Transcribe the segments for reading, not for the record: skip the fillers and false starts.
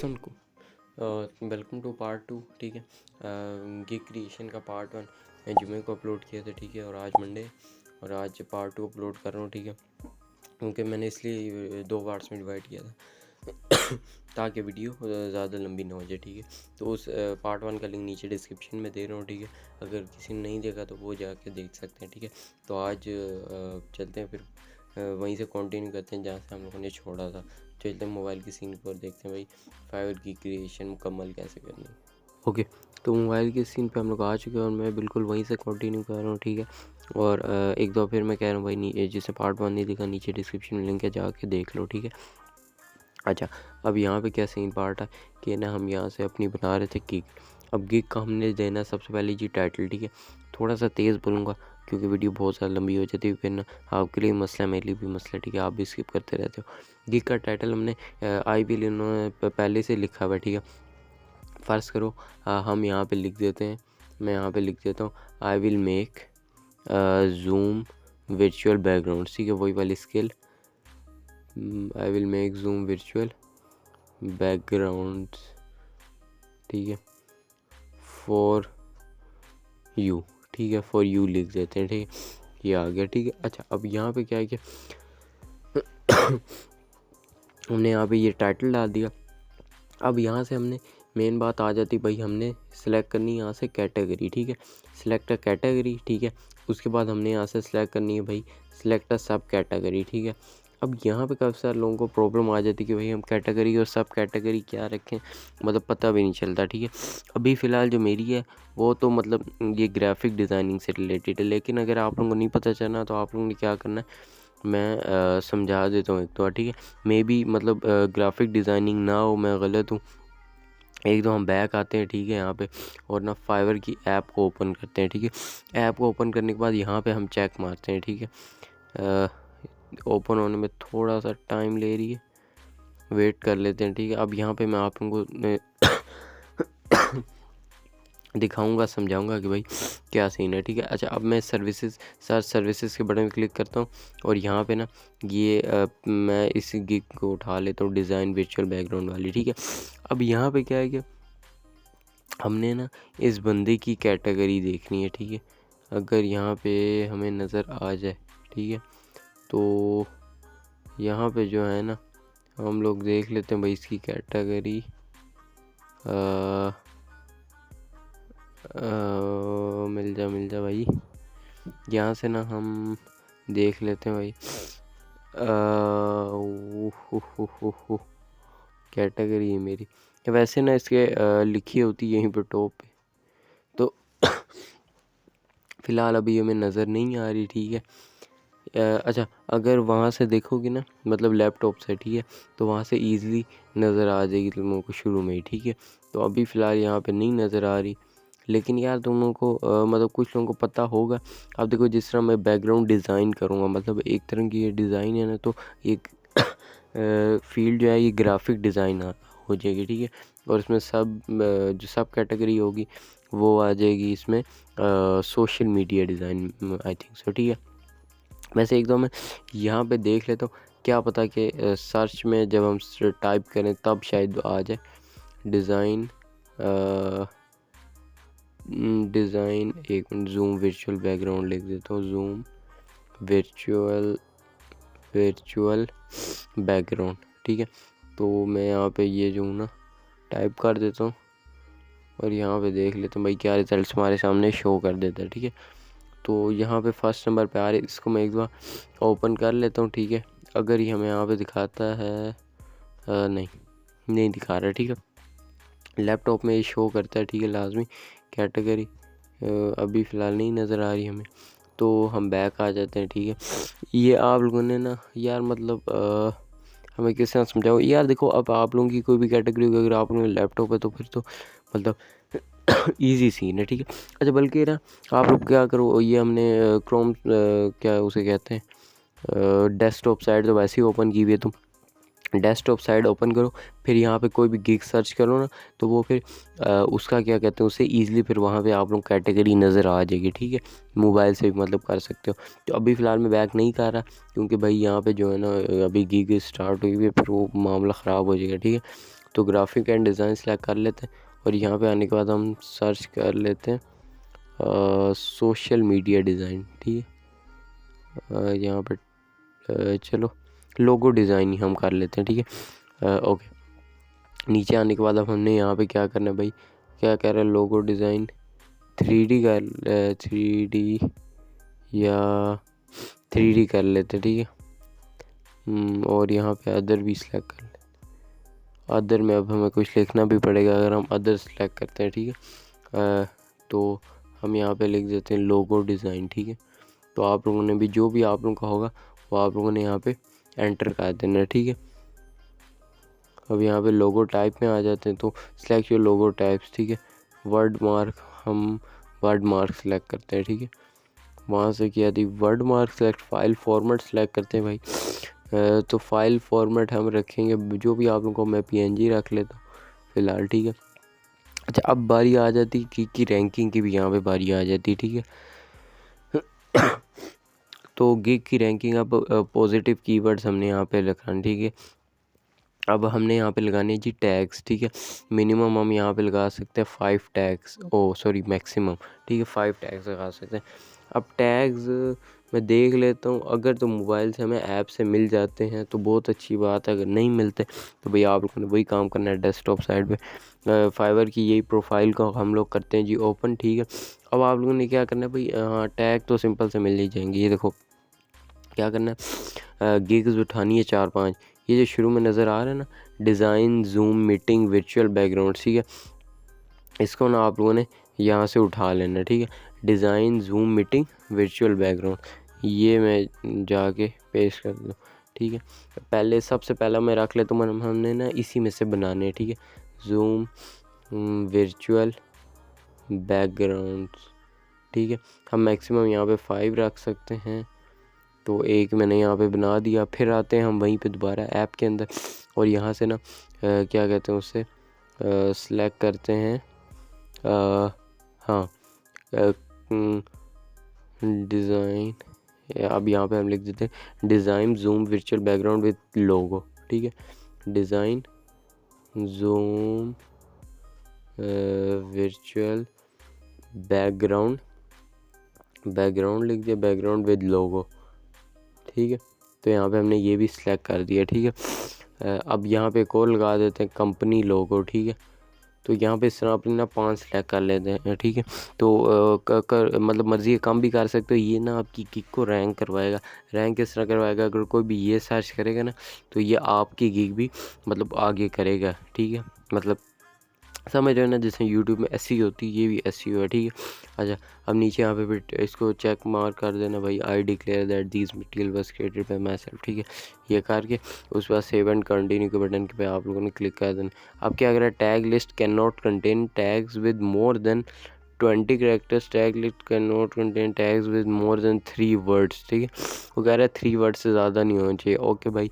अस्सलाम वालेकुम, welcome two part 2। ठीक है, गिग क्रिएशन का पार्ट 1 मैं जुमे को अपलोड किया था। ठीक है, और आज मंडे और आज पार्ट 2 अपलोड कर रहा हूँ। ठीक है, क्योंकि मैंने इसलिए 2 पार्ट्स में डिवाइड किया था ताकि वीडियो ज़्यादा लंबी ना हो जाए। ठीक है, तो उस पार्ट 1 का लिंक नीचे डिस्क्रिप्शन में दे रहा हूँ। ठीक है, अगर किसी ने नहीं देखा तो वो जाके देख सकते हैं। ठीक है, तो आज चलते हैं फिर वहीं से कंटिन्यू करते हैं जहाँ से हम लोगों ने छोड़ा था। चलते हैं मोबाइल की सीन पर, देखते हैं भाई फाइवर की क्रिएशन मुकम्मल कैसे करनी है। ओके, तो मोबाइल के सीन पे हम लोग आ चुके हैं और मैं बिल्कुल वहीं से कंटिन्यू कर रहा हूँ। ठीक है, और एक दो फिर मैं कह रहा हूँ भाई जिसे पार्ट 1 नहीं देखा नीचे डिस्क्रिप्शन में लिंक है, जाके देख लो। ठीक है, अच्छा, अब यहाँ पे क्या सीन पार्ट है कि ना हम यहाँ से अपनी बना रहे थे गिग। अब गिग का हमने देना सबसे पहले जी टाइटल। ठीक है, थोड़ा सा तेज़ बोलूँगा क्योंकि वीडियो बहुत ज़्यादा लंबी हो जाती है, फिर ना आपके लिए मसला मेरे लिए भी मसला। ठीक है, आप भी स्किप करते रहते हो। गिग का टाइटल हमने आई विल इन्होंने पहले से लिखा हुआ है। ठीक है, फ़र्ज़ करो हम यहाँ पे लिख देते हैं, मैं यहाँ पे लिख देता हूँ I will make zoom virtual background. ठीक है, वही वाली skill, I will make zoom virtual background. ठीक है, फॉर यू। ठीक है, फॉर यू लिख देते हैं। ठीक है, ये आ गया। ठीक है, अच्छा, अब यहाँ पे क्या है कि हमने यहाँ पे ये टाइटल डाल दिया। अब यहाँ से हमने मेन बात आ जाती भाई, हमने सेलेक्ट करनी है यहाँ से कैटेगरी। ठीक है, सिलेक्ट अ कैटेगरी। ठीक है, उसके बाद हमने यहाँ से सेलेक्ट करनी है भाई सिलेक्ट अ सब कैटेगरी। ठीक है, अब यहाँ पे काफ़ी सारे लोगों को प्रॉब्लम आ जाती है कि भाई हम कैटेगरी और सब कैटेगरी क्या रखें, मतलब पता भी नहीं चलता। ठीक है, अभी फ़िलहाल जो मेरी है वो तो मतलब ये ग्राफिक डिज़ाइनिंग से रिलेटेड है, लेकिन अगर आप लोगों को नहीं पता चलना तो आप लोगों ने क्या करना है, मैं समझा देता हूँ एक तो। ठीक है, मे बी मतलब ग्राफिक डिज़ाइनिंग ना हो, मैं गलत हूँ। एक तो हम बैक आते हैं। ठीक है, यहाँ पे और ना फाइवर की ऐप को ओपन करते हैं। ठीक है, ऐप को ओपन करने के बाद यहाँ पे हम चेक मारते हैं। ठीक है, ओपन होने में थोड़ा सा टाइम ले रही है, वेट कर लेते हैं। ठीक है, अब यहाँ पे मैं आप लोगों को दिखाऊंगा, समझाऊंगा कि भाई क्या सीन है। ठीक है, अच्छा, अब मैं सर्च सर्विसेज के बटन में क्लिक करता हूँ और यहाँ पे ना ये मैं इस गिग को उठा लेता हूँ, डिज़ाइन वर्चुअल बैकग्राउंड वाली। ठीक है, अब यहाँ पे क्या है कि हमने ना इस बंदे की कैटेगरी देखनी है। ठीक है, अगर यहाँ पे हमें नज़र आ जाए, ठीक है, तो यहाँ पे जो है ना हम लोग देख लेते हैं भाई इसकी कैटेगरी। मिल जा भाई, यहाँ से ना हम देख लेते हैं भाई कैटेगरी है मेरी। वैसे ना इसके लिखी होती है यहीं पे टॉप पे, तो फ़िलहाल अभी हमें नज़र नहीं आ रही। ठीक है, अच्छा, अगर वहाँ से देखोगे ना मतलब लैपटॉप से, ठीक है, तो वहाँ से ईज़िली नज़र आ जाएगी तुम लोगों को शुरू में ही। ठीक है, तो अभी फ़िलहाल यहाँ पे नहीं नज़र आ रही, लेकिन यार तुम लोगों को मतलब कुछ लोगों को पता होगा। अब देखो, जिस तरह मैं बैकग्राउंड डिज़ाइन करूँगा, मतलब एक तरह की ये डिज़ाइन है ना, तो एक फील्ड जो है ये ग्राफिक डिज़ाइन हो जाएगी। ठीक है, और इसमें जो सब कैटेगरी होगी वो आ जाएगी इसमें social media design, I think so. ठीक है, वैसे एक दो मैं यहाँ पे देख लेता हूँ, क्या पता कि सर्च में जब हम टाइप करें तब शायद आ जाए डिज़ाइन डिज़ाइन। एक मिनट, जूम वर्चुअल बैकग्राउंड लिख देता हूँ, जूम वर्चुअल बैकग्राउंड। ठीक है, तो मैं यहाँ पे ये जो हूँ ना टाइप कर देता हूँ और यहाँ पे देख लेता हूँ भाई क्या रिजल्ट्स हमारे सामने शो कर देता है। ठीक है, तो यहाँ पे फर्स्ट नंबर पे आ रही है, इसको मैं एक बार ओपन कर लेता हूँ। ठीक है, अगर ये हमें यहाँ पे दिखाता है नहीं दिखा रहा है। ठीक है, लैपटॉप में ये शो करता है। ठीक है, लाजमी कैटेगरी अभी फ़िलहाल नहीं नज़र आ रही हमें, तो हम बैक आ जाते हैं। ठीक है, ये आप लोगों ने ना यार मतलब हमें किस तरह समझाओ यार। देखो, अब आप लोगों की कोई भी कैटेगरी होगी, अगर आप लोगों ने लैपटॉप है तो फिर तो मतलब इजी सीन है। ठीक है, अच्छा, बल्कि ना आप लोग क्या करो, ये हमने क्रोम क्या उसे कहते हैं डेस्कटॉप साइड तो वैसे ही ओपन की हुई है, तुम डेस्कटॉप साइड ओपन करो, फिर यहाँ पे कोई भी गिग सर्च करो ना, तो वो फिर उसका क्या कहते हैं उसे ईज़िली फिर वहाँ पे आप लोग कैटेगरी नज़र आ जाएगी। ठीक है, मोबाइल से भी मतलब कर सकते हो। तो अभी फ़िलहाल मैं बैक नहीं कर रहा क्योंकि भाई यहाँ पे जो है ना अभी गिग स्टार्ट हुई है, फिर वो मामला ख़राब हो जाएगा। ठीक है, तो ग्राफिक एंड डिज़ाइन सेलेक्ट कर लेते हैं और यहाँ पे आने के बाद हम सर्च कर लेते हैं सोशल मीडिया डिज़ाइन। ठीक है, यहाँ पे चलो लोगो डिज़ाइन ही हम कर लेते हैं। ठीक है, ओके। नीचे आने के बाद अब हमने यहाँ पे क्या करना है भाई, क्या कह रहा है, लोगो डिज़ाइन 3D कर 3D या 3D कर लेते। ठीक है, और यहाँ पे अदर भी सिलेक्ट कर लेते। अदर में अब हमें कुछ लिखना भी पड़ेगा अगर हम अदर सेलेक्ट करते हैं। ठीक है, तो हम यहाँ पे लिख देते हैं लोगो डिज़ाइन। ठीक है, तो आप लोगों ने भी जो भी आप लोगों का होगा वो आप लोगों ने यहाँ पे एंटर कर देना। ठीक है, अब यहाँ पे लोगो टाइप में आ जाते हैं तो सिलेक्ट योर लोगो टाइप्स। ठीक है, वर्ड मार्क, हम वर्ड मार्क सेलेक्ट करते हैं। ठीक है, वहाँ से किया थी word mark select, file format select करते हैं भाई। तो फाइल फॉर्मेट हम रखेंगे जो भी आप लोगों को, मैं PNG रख लेता हूँ फ़िलहाल। ठीक है, अच्छा अब बारी आ जाती की रैंकिंग की भी यहाँ पे बारी आ जाती। ठीक है, तो गिग की रैंकिंग अब पॉजिटिव कीवर्ड्स हमने यहाँ पे रखना। ठीक है, अब हमने यहाँ पे लगाने जी टैग्स। ठीक है, मिनिमम हम यहाँ पे लगा सकते हैं 5 टैग्स, सॉरी मैक्सिमम। ठीक है, 5 टैग्स लगा सकते हैं। अब टैग्स मैं देख लेता हूँ, अगर तो मोबाइल से हमें ऐप से मिल जाते हैं तो बहुत अच्छी बात है, अगर नहीं मिलते तो भैया आप लोगों ने वही काम करना है डेस्कटॉप साइड पे। फाइवर की यही प्रोफाइल को हम लोग करते हैं जी ओपन। ठीक है, अब आप लोगों ने क्या करना है भाई, हाँ टैग तो सिंपल से मिल ही जाएंगे। ये देखो क्या करना है, गिग्स उठानी है 4-5, ये जो शुरू में नज़र आ रहा है ना, design zoom meeting virtual background. ठीक है, इसको ना आप लोगों ने यहाँ से उठा लेना। ठीक है, design zoom meeting virtual background, ये मैं जाके पेस्ट कर दूँ। ठीक है, पहले सबसे पहला मैं रख लेता हूँ, हमने ना इसी में से बनाने हैं। ठीक है, जूम वर्चुअल बैकग्राउंड। ठीक है, हम मैक्सिमम यहाँ पे 5 रख सकते हैं, तो एक मैंने यहाँ पे बना दिया। फिर आते हैं हम वहीं पे दोबारा ऐप के अंदर और यहाँ से ना क्या कहते हैं उससे सिलेक्ट करते हैं, हाँ डिज़ाइन। अब यहाँ पे हम लिख देते हैं design Zoom virtual background with logo. ठीक है, डिज़ाइन जूम वर्चुअल बैकग्राउंड लिख दिया, बैकग्राउंड विद लोगो। ठीक है, तो यहाँ पे हमने ये भी सिलेक्ट कर दिया। ठीक है, अब यहाँ पे एक और लगा देते हैं कंपनी लोगो। ठीक है, तो यहाँ पे इस तरह अपनी ना 5 सेलेक्ट कर लेते हैं। ठीक है, तो मतलब मर्ज़ी कम भी कर सकते हो। ये ना आपकी गिग को रैंक करवाएगा। रैंक किस तरह करवाएगा, अगर कोई भी ये सर्च करेगा ना तो ये आपकी गिग भी मतलब आगे करेगा। ठीक है, मतलब समझ रहे हो ना, जैसे यूट्यूब में SEO होती है, ये भी SEO है। ठीक है, अच्छा अब नीचे यहाँ पे फिर इसको चेक मार्क कर देना भाई, I declare that this material was created by my self. ठीक है, ये करके उसके बाद सेव एंड कंटिन्यू के बटन पे आप लोगों ने क्लिक कर देना। अब क्या करें, tag list can not contain tags with more than 20 characters, tag list can not contain tags with more than 3 words. ठीक है, वो कह रहा है 3 वर्ड से ज़्यादा नहीं होना चाहिए। ओके भाई,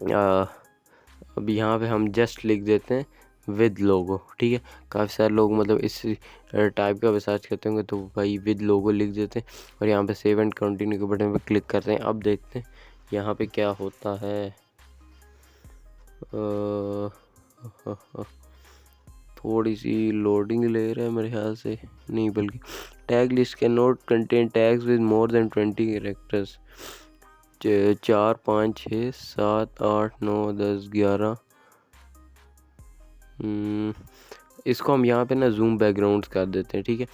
अब यहाँ पे हम जस्ट लिख देते हैं विद लोगो। ठीक है, काफ़ी सारे लोग मतलब इस टाइप का सर्च करते होंगे तो भाई विद लोगो लिख देते हैं और यहाँ पे सेव एंड कंटिन्यू के बटन पे क्लिक करते हैं। अब देखते हैं यहाँ पे क्या होता है। थोड़ी सी लोडिंग ले रहा है मेरे ख्याल से, नहीं बल्कि tag list can not contain tags with more than 20 characters. 4 5 6 7 8 9 10 11, इसको हम यहाँ पे ना जूम बैकग्राउंड्स कर देते हैं। ठीक है,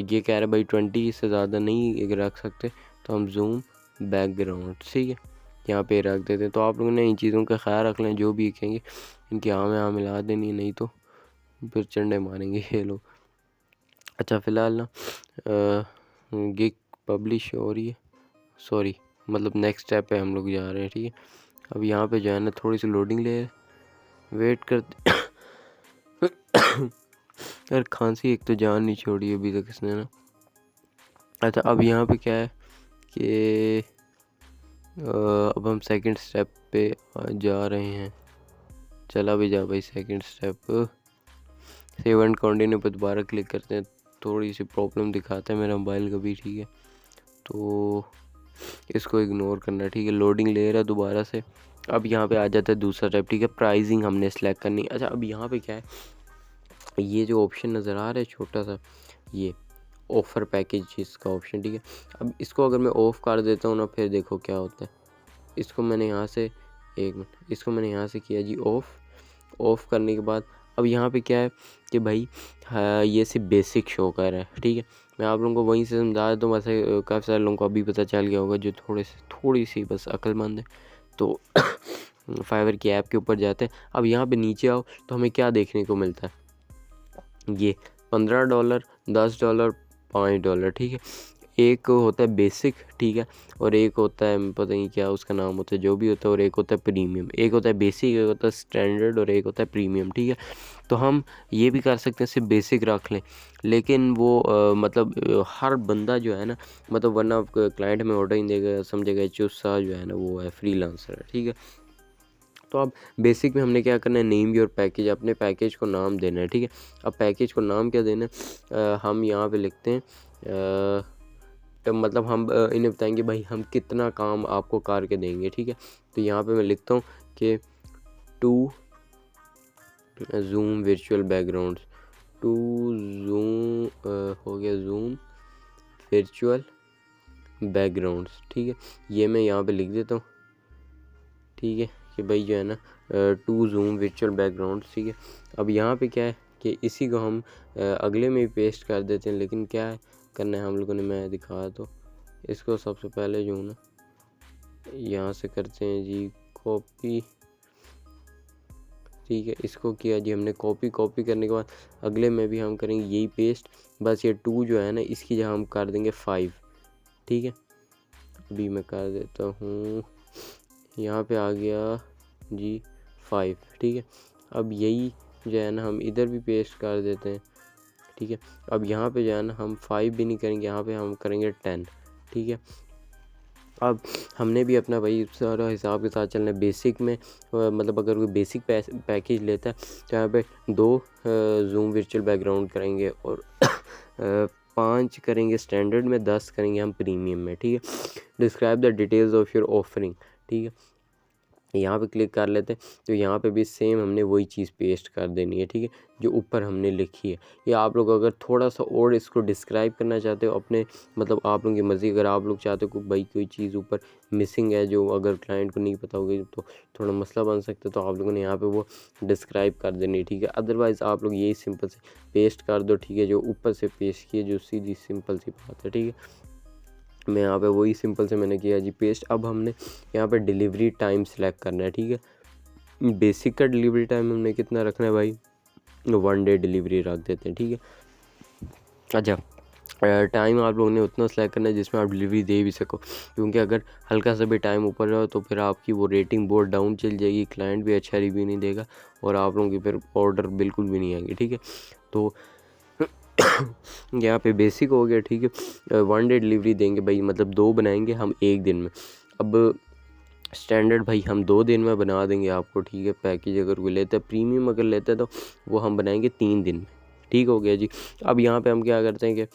ये कह रहे भाई 20 से ज़्यादा नहीं रख सकते, तो हम जूम बैकग्राउंड ठीक है यहाँ पे रख देते हैं। तो आप लोगों ने इन चीज़ों का ख्याल रख लें, जो भी लिखेंगे इनकी हाँ में हाँ मिला देनी, नहीं तो फिर चंडे मारेंगे ये लोग। अच्छा फ़िलहाल ना गिग पब्लिश हो रही है, सॉरी मतलब नेक्स्ट स्टेप पे हम लोग जा रहे हैं। ठीक है, अब यहाँ पे जो है ना थोड़ी सी लोडिंग ले वेट करते यार खांसी एक तो जान नहीं छोड़ी अभी तक इसने ना। अच्छा अब यहाँ पे क्या है कि अब हम सेकंड स्टेप पे जा रहे हैं। चला भी जा भाई second step, save and continue पे दोबारा क्लिक करते हैं। थोड़ी सी प्रॉब्लम दिखाता है मेरा मोबाइल का भी, ठीक है तो इसको इग्नोर करना। ठीक है, लोडिंग ले रहा है दोबारा से। अब यहाँ पे आ जाता है दूसरा टाइप, ठीक है, प्राइसिंग हमने सेलेक्ट करनी। अच्छा अब यहाँ पे क्या है, ये जो ऑप्शन नज़र आ रहा है छोटा सा, ये ऑफ़र पैकेज इसका ऑप्शन, ठीक है। अब इसको अगर मैं ऑफ़ कर देता हूँ ना, फिर देखो क्या होता है। इसको मैंने यहाँ से, एक मिनट, इसको मैंने यहाँ से किया जी ऑफ़ करने के बाद अब यहाँ पे क्या है कि भाई हाँ, ये सिर्फ बेसिक शो कर रहा है, ठीक है। मैं आप लोगों को वहीं से समझा देता हूँ, वैसे काफ़ी सारे लोगों को अभी पता चल गया होगा जो थोड़ी सी बस अक्लमंद है। तो फाइवर की ऐप के ऊपर जाते हैं। अब यहाँ पे नीचे आओ तो हमें क्या देखने को मिलता है, ये $15, $10, $5, ठीक है। एक होता है बेसिक, ठीक है, और एक होता है पता नहीं क्या उसका नाम होता है, जो भी होता है, और एक होता है प्रीमियम। एक होता है बेसिक, एक होता है स्टैंडर्ड, और एक होता है प्रीमियम, ठीक है। तो हम ये भी कर सकते हैं सिर्फ बेसिक रख लें, लेकिन वो मतलब हर बंदा जो है ना, मतलब वरना क्लाइंट में ऑर्डर ही देगा, समझेगा चुस्सा जो है ना वो है फ्रीलांसर है, ठीक है। तो अब बेसिक में हमने क्या करना है, नेम योर पैकेज, अपने पैकेज को नाम देना है, ठीक है। अब पैकेज को नाम क्या देना है, हम यहाँ पे लिखते हैं तो मतलब हम इन्हें बताएंगे भाई हम कितना काम आपको करके देंगे, ठीक है। तो यहाँ पे मैं लिखता हूँ कि to Zoom virtual backgrounds, to Zoom हो गया जूम वर्चुअल बैकग्राउंड्स, ठीक है। ये मैं यहाँ पे लिख देता हूँ, ठीक है, कि भाई जो है ना टू जूम वर्चुअल बैकग्राउंड, ठीक है। अब यहाँ पे क्या है कि इसी को हम अगले में भी पेस्ट कर देते हैं, लेकिन क्या है करना है हम लोगों ने, मैं दिखा तो इसको सबसे पहले जो ना यहाँ से करते हैं जी कॉपी, ठीक है। इसको किया जी हमने कॉपी करने के बाद अगले में भी हम करेंगे यही पेस्ट, बस ये 2 जो है ना इसकी जगह हम कर देंगे 5, ठीक है। अभी मैं कर देता हूँ, यहाँ पे आ गया जी 5, ठीक है। अब यही जो है ना हम इधर भी पेस्ट कर देते हैं, ठीक है। अब यहाँ पे जो है ना हम 5 भी नहीं करेंगे, यहाँ पे हम करेंगे 10, ठीक है। अब हमने भी अपना भाई सारा हिसाब के साथ चलना है। बेसिक में मतलब अगर कोई बेसिक पैकेज लेता है तो यहाँ पे 2 जूम वर्चुअल बैकग्राउंड करेंगे और 5 करेंगे स्टैंडर्ड में, 10 करेंगे हम प्रीमियम में, ठीक है। Describe the details of your offering, ठीक है, यहाँ पे क्लिक कर लेते हैं। तो यहाँ पे भी सेम हमने वही चीज़ पेस्ट कर देनी है, ठीक है, जो ऊपर हमने लिखी है। या आप लोग अगर थोड़ा सा और इसको डिस्क्राइब करना चाहते हो अपने, मतलब आप लोगों की मर्ज़ी, अगर आप लोग चाहते हो कि भाई कोई चीज़ ऊपर मिसिंग है जो अगर क्लाइंट को नहीं पता होगी तो थोड़ा मसला बन सकता है, तो आप लोगों ने यहाँ पे वो डिस्क्राइब कर देनी है, ठीक है। अदरवाइज़ आप लोग यही सिंपल से पेस्ट कर दो, ठीक है, जो ऊपर से पेस्ट किए, जो सीधी सिंपल सी बात है, ठीक है। मैं यहाँ पे वही सिंपल से मैंने किया जी पेस्ट। अब हमने यहाँ पे डिलीवरी टाइम सेलेक्ट करना है, ठीक है। बेसिक का डिलीवरी टाइम हमने कितना रखना है भाई, 1 डे डिलीवरी रख देते हैं, ठीक है। अच्छा टाइम आप लोगों ने उतना सेलेक्ट करना है जिसमें आप डिलीवरी दे भी सको, क्योंकि अगर हल्का सा भी टाइम ऊपर रहा तो फिर आपकी वो रेटिंग बहुत डाउन चल जाएगी, क्लाइंट भी अच्छा रिव्यू नहीं देगा और आप लोगों की फिर ऑर्डर बिल्कुल भी नहीं आएंगे, ठीक है। तो यहाँ पे बेसिक हो गया, ठीक है। 1 डे डिलीवरी देंगे भाई, मतलब 2 बनाएंगे हम 1 दिन में। अब स्टैंडर्ड भाई हम 2 दिन में बना देंगे आपको, ठीक है। पैकेज अगर कोई लेता है, प्रीमियम अगर लेता है तो वो हम बनाएंगे 3 दिन में, ठीक हो गया जी। अब यहाँ पे हम क्या करते हैं कि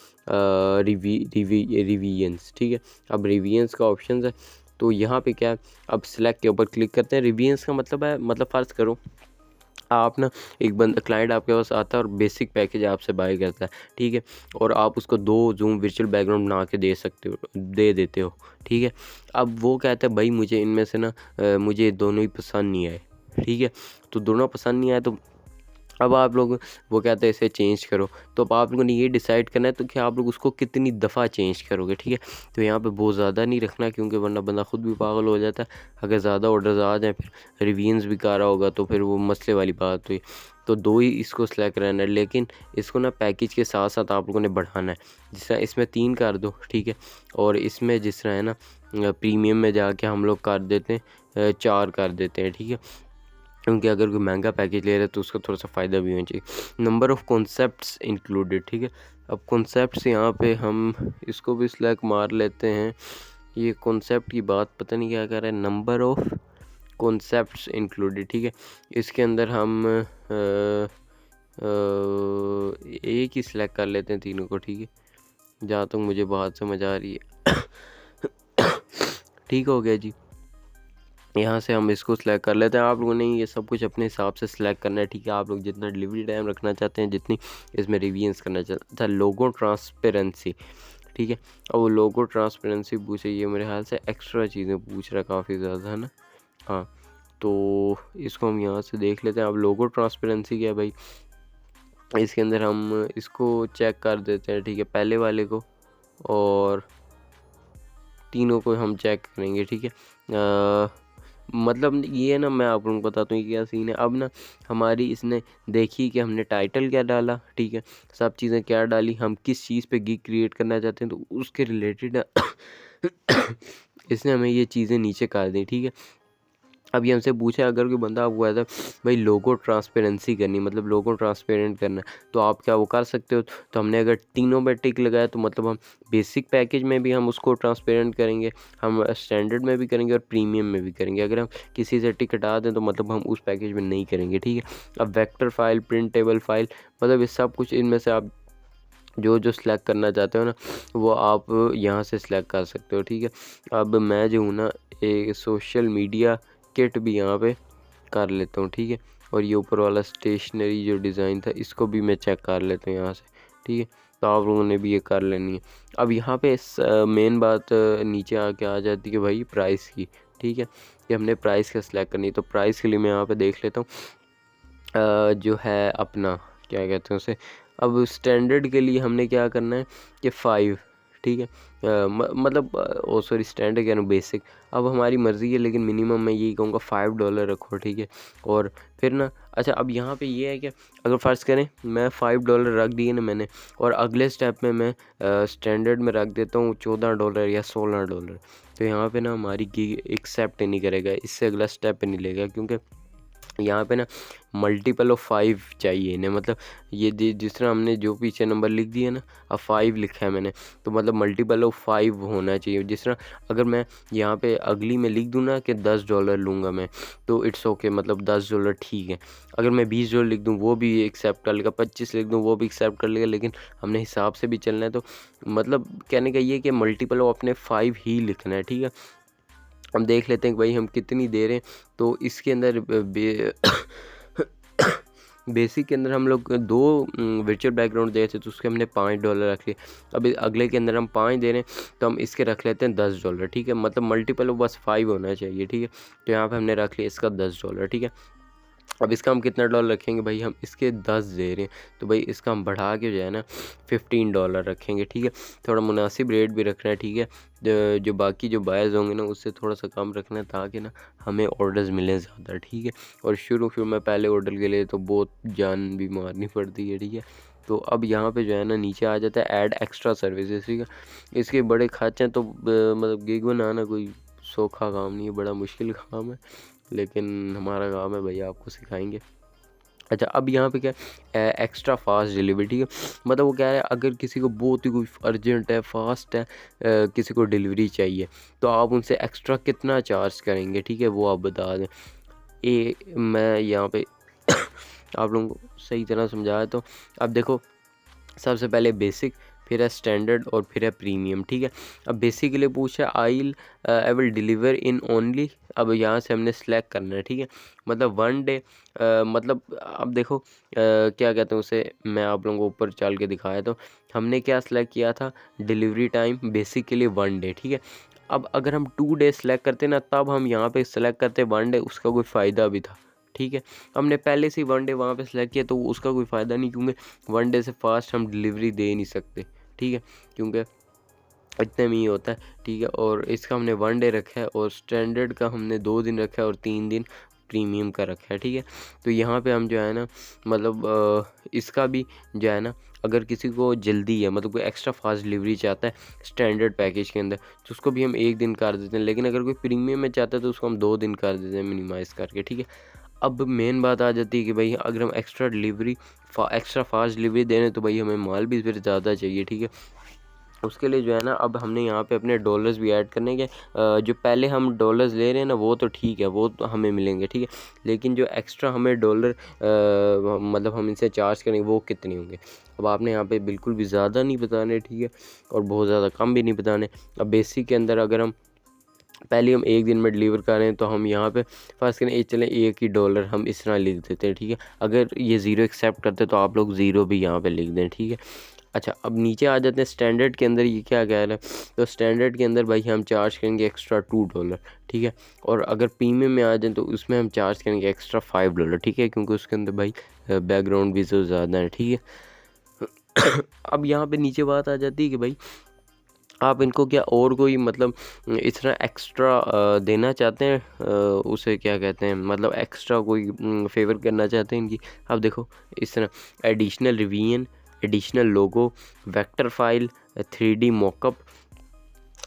रिवीजन्स, ठीक है। अब रिवीजन्स का ऑप्शन है, तो यहाँ पे क्या है, अब सेलेक्ट के ऊपर क्लिक करते हैं। रिवीजन्स का मतलब है, मतलब फ़र्ज़ करो आप ना एक बंदा क्लाइंट आपके पास आता है और बेसिक पैकेज आपसे बाय करता है, ठीक है, और आप उसको 2 जूम वर्चुअल बैकग्राउंड बना के दे देते हो, ठीक है। अब वो कहता है भाई मुझे इनमें से ना मुझे दोनों ही पसंद नहीं आए, ठीक है। तो दोनों पसंद नहीं आए तो अब आप लोग, वो कहते हैं इसे चेंज करो, तो अब आप लोगों ने ये डिसाइड करना है तो कि आप लोग उसको कितनी दफ़ा चेंज करोगे, ठीक है। तो यहाँ पे बहुत ज़्यादा नहीं रखना, क्योंकि वरना बंदा ख़ुद भी पागल हो जाता है। अगर ज़्यादा ऑर्डर्स आ जाए फिर रिवीजन्स भी कर रहा होगा तो फिर वो मसले वाली बात हुई। तो 2 ही इसको सेलेक्ट रहना है, लेकिन इसको ना पैकेज के साथ साथ आप लोगों ने बढ़ाना है। जिस तरह इसमें 3 कर दो, ठीक है, और इसमें जिस तरह है ना प्रीमियम में जाके हम लोग कर देते हैं 4 कर देते हैं, ठीक है, क्योंकि अगर कोई महंगा पैकेज ले रहा है तो उसका थोड़ा सा फ़ायदा भी होना चाहिए। नंबर ऑफ़ कॉन्सेप्ट्स इंक्लूडेड, ठीक है। अब कॉन्सेप्ट्स यहाँ पे हम इसको भी सिलेक्ट मार लेते हैं। ये कॉन्सेप्ट की बात पता नहीं क्या कर रहा है, नंबर ऑफ़ कॉन्सेप्ट्स इंक्लूडेड, ठीक है। इसके अंदर हम एक ही सिलेक्ट कर लेते हैं तीनों को, ठीक है, जहाँ तक मुझे बात समझ आ रही है। ठीक हो गया जी। यहाँ से हम इसको सिलेक्ट कर लेते हैं। आप लोगों ने ये सब कुछ अपने हिसाब से सिलेक्ट करना है, ठीक है। आप लोग जितना डिलीवरी टाइम रखना चाहते हैं, जितनी इसमें रिवीजन्स करना चाहते हैं। अच्छा, लोगो ट्रांसपेरेंसी, ठीक है। और वो लोगो ट्रांसपेरेंसी पूछे, ये मेरे ख्याल से एक्स्ट्रा चीज़ें पूछ रहा है काफ़ी ज़्यादा, है ना। हाँ, तो इसको हम यहाँ से देख लेते हैं। अब लोगो ट्रांसपेरेंसी क्या है भाई, इसके अंदर हम इसको चेक कर देते हैं, ठीक है। पहले वाले को और तीनों को हम चेक करेंगे, ठीक है। मतलब ये ना, मैं आप लोगों को बताता हूँ ये क्या सीन है। अब ना हमारी इसने देखी कि हमने टाइटल क्या डाला, ठीक है, सब चीज़ें क्या डाली, हम किस चीज़ पे गिग क्रिएट करना चाहते हैं, तो उसके रिलेटेड इसने हमें ये चीज़ें नीचे कर दी, ठीक है। अब ये हमसे पूछा, अगर कोई बंदा आपको कहता है भाई लोगो ट्रांसपेरेंसी करनी, मतलब लोगो ट्रांसपेरेंट करना है, तो आप क्या वो कर सकते हो। तो हमने अगर तीनों में टिक लगाया तो मतलब हम बेसिक पैकेज में भी हम उसको ट्रांसपेरेंट करेंगे, हम स्टैंडर्ड में भी करेंगे और प्रीमियम में भी करेंगे। अगर हम किसी से टिक हटा दें तो मतलब हम उस पैकेज में नहीं करेंगे, ठीक है। अब वेक्टर फाइल, प्रिंटेबल फाइल, मतलब ये सब कुछ इनमें से आप जो जो सिलेक्ट करना चाहते हो ना, वो आप यहाँ से सिलेक्ट कर सकते हो, ठीक है। अब मैं जो हूँ ना, एक सोशल मीडिया किट भी यहाँ पे कर लेता हूँ, ठीक है। और ये ऊपर वाला स्टेशनरी जो डिज़ाइन था, इसको भी मैं चेक कर लेता हूँ यहाँ से, ठीक है। तो आप लोगों ने भी ये कर लेनी है। अब यहाँ पे मेन बात नीचे आके आ जाती है कि भाई प्राइस की, ठीक है, कि हमने प्राइस का सिलेक्ट करनी है। तो प्राइस के लिए मैं यहाँ पे देख लेता हूँ, जो है अपना क्या कहते हैं उसे। अब स्टैंडर्ड के लिए हमने क्या करना है कि 5, ठीक है। मतलब ओ सॉरी, स्टैंडर्ड कह रहा हूँ, बेसिक। अब हमारी मर्ज़ी है, लेकिन मिनिमम मैं यही कहूँगा $5 रखो, ठीक है। और फिर ना, अच्छा, अब यहाँ पे ये है कि अगर फ़र्ज़ करें मैं $5 रख दिए ना मैंने, और अगले स्टेप में मैं स्टैंडर्ड में रख देता हूँ $14 या $16, तो यहाँ पे ना हमारी गिग एक्सेप्ट नहीं करेगा, इससे अगला स्टेप नहीं लेगा, क्योंकि यहाँ पे ना मल्टीपल ऑफ 5 चाहिए इन्हें। मतलब ये जिस तरह हमने जो पीछे नंबर लिख दिए ना, अब 5 लिखा है मैंने, तो मतलब मल्टीपल ऑफ 5 होना चाहिए। जिस तरह अगर मैं यहाँ पे अगली में लिख दूँ ना कि $10 लूँगा मैं, तो इट्स ओके, मतलब $10 ठीक है। अगर मैं $20 लिख दूँ वो भी एक्सेप्ट कर लेगा, 25 लिख दूँ वो भी एक्सेप्ट कर लेगा, लेकिन हमने हिसाब से भी चलना है। तो मतलब कहने का ये कि मल्टीपल ऑफ अपने 5 ही लिखना है, ठीक है। हम देख लेते हैं कि भाई हम कितनी दे रहे हैं। तो इसके अंदर बेसिक के अंदर हम लोग 2 वर्चुअल बैकग्राउंड दे रहे थे, तो उसके हमने $5 रख लिए। अब अगले के अंदर हम 5 दे रहे हैं, तो हम इसके रख लेते हैं $10, ठीक है। मतलब मल्टीपल बस 5 होना चाहिए, ठीक है। तो यहाँ पे हमने रख लिया इसका $10, ठीक है। अब इसका हम कितना डॉलर रखेंगे भाई, हम इसके 10 दे रहे हैं, तो भाई इसका हम बढ़ा के जो है ना $15 रखेंगे, ठीक है। थोड़ा मुनासिब रेट भी रखना है, ठीक है। जो बाकी जो बायर्स होंगे ना, उससे थोड़ा सा कम रखना है, ताकि ना हमें ऑर्डर्स मिलें ज़्यादा, ठीक है। और शुरू में पहले ऑर्डर के लिए तो बहुत जान भी मारनी पड़ती है, ठीक है। तो अब यहाँ पे जो है ना नीचे आ जाता है ऐड एक्स्ट्रा सर्विसेज, ठीक है। इसके बड़े खर्च हैं, तो मतलब गिग बनाना कोई सौखा काम नहीं है, बड़ा मुश्किल काम है, लेकिन हमारा काम है भैया, आपको सिखाएंगे। अच्छा, अब यहाँ पे क्या है, एक्स्ट्रा फास्ट डिलीवरी, ठीक है। मतलब वो कह रहा है अगर किसी को बहुत ही कोई अर्जेंट है, फास्ट है, किसी को डिलीवरी चाहिए, तो आप उनसे एक्स्ट्रा कितना चार्ज करेंगे, ठीक है, वो आप बता दें। मैं यहाँ पे आप लोगों को सही तरह समझाया। तो अब देखो, सबसे पहले बेसिक, फिर है स्टैंडर्ड और फिर है प्रीमियम, ठीक है। अब बेसिक के लिए पूछा I will deliver in only. अब यहाँ से हमने सेलेक्ट करना है, ठीक है। मतलब 1 डे, मतलब अब देखो क्या कहते हैं उसे, मैं आप लोगों को ऊपर चल के दिखाया, तो हमने क्या सेलेक्ट किया था, डिलीवरी टाइम बेसिक के लिए 1 डे, ठीक है। अब अगर हम 2 डे सेलेक्ट करते ना, तब हम यहाँ पे सेलेक्ट करते 1 डे, उसका कोई फ़ायदा भी था, ठीक है। हमने पहले से ही 1 डे वहाँ पे सेलेक्ट किया, तो उसका कोई फ़ायदा नहीं, क्योंकि 1 डे से फास्ट हम डिलीवरी दे नहीं सकते, ठीक है, क्योंकि इतने में ही होता है, ठीक है। और इसका हमने 1 डे रखा है, और स्टैंडर्ड का हमने 2 दिन रखा है, और 3 दिन प्रीमियम का रखा है, ठीक है। तो यहाँ पे हम जो है ना, मतलब इसका भी जो है ना, अगर किसी को जल्दी है, मतलब कोई एक्स्ट्रा फास्ट डिलीवरी चाहता है स्टैंडर्ड पैकेज के अंदर, तो उसको भी हम 1 दिन कर देते हैं। लेकिन अगर कोई प्रीमियम में चाहता है, तो उसको हम 2 दिन कर देते हैं मिनिमाइज़ करके, ठीक है। अब मेन बात आ जाती है कि भाई अगर हम एक्स्ट्रा फास्ट डिलीवरी दे रहे हैं, तो भाई हमें माल भी फिर ज़्यादा चाहिए, ठीक है। उसके लिए जो है ना, अब हमने यहाँ पे अपने डॉलर्स भी ऐड करने के, जो पहले हम डॉलर्स ले रहे हैं ना, वो तो ठीक है, वो तो हमें मिलेंगे, ठीक है। लेकिन जो एक्स्ट्रा हमें डॉलर मतलब हम इनसे चार्ज करेंगे, वो कितने होंगे। अब आपने यहाँ पे बिल्कुल भी ज़्यादा नहीं बताने, ठीक है, और बहुत ज़्यादा कम भी नहीं बताने। अब बेसिक के अंदर अगर हम पहले हम एक दिन में डिलीवर कर रहे हैं, तो हम यहाँ पे फ़र्ज़ करें चलें $1 ही हम इस तरह लिख देते हैं, ठीक है। अगर ये ज़ीरो एक्सेप्ट करते तो आप लोग ज़ीरो भी यहाँ पे लिख दें, ठीक है। अच्छा, अब नीचे आ जाते हैं स्टैंडर्ड के अंदर। ये क्या कह रहा है, तो स्टैंडर्ड के अंदर भाई हम चार्ज करेंगे एक्स्ट्रा $2, ठीक है। और अगर प्रीमियम में आ जाए तो उसमें हम चार्ज करेंगे एक्स्ट्रा $5, ठीक है, क्योंकि उसके अंदर भाई बैकग्राउंड भी तो ज़्यादा है, ठीक है। अब यहाँ पे नीचे बात आ जाती है कि भाई आप इनको क्या और कोई मतलब इस तरह एक्स्ट्रा देना चाहते हैं, उसे क्या कहते हैं, मतलब एक्स्ट्रा कोई फेवर करना चाहते हैं इनकी। अब देखो इस तरह एडिशनल रिवीजन, एडिशनल लोगो, वेक्टर फाइल, 3D मॉकअप।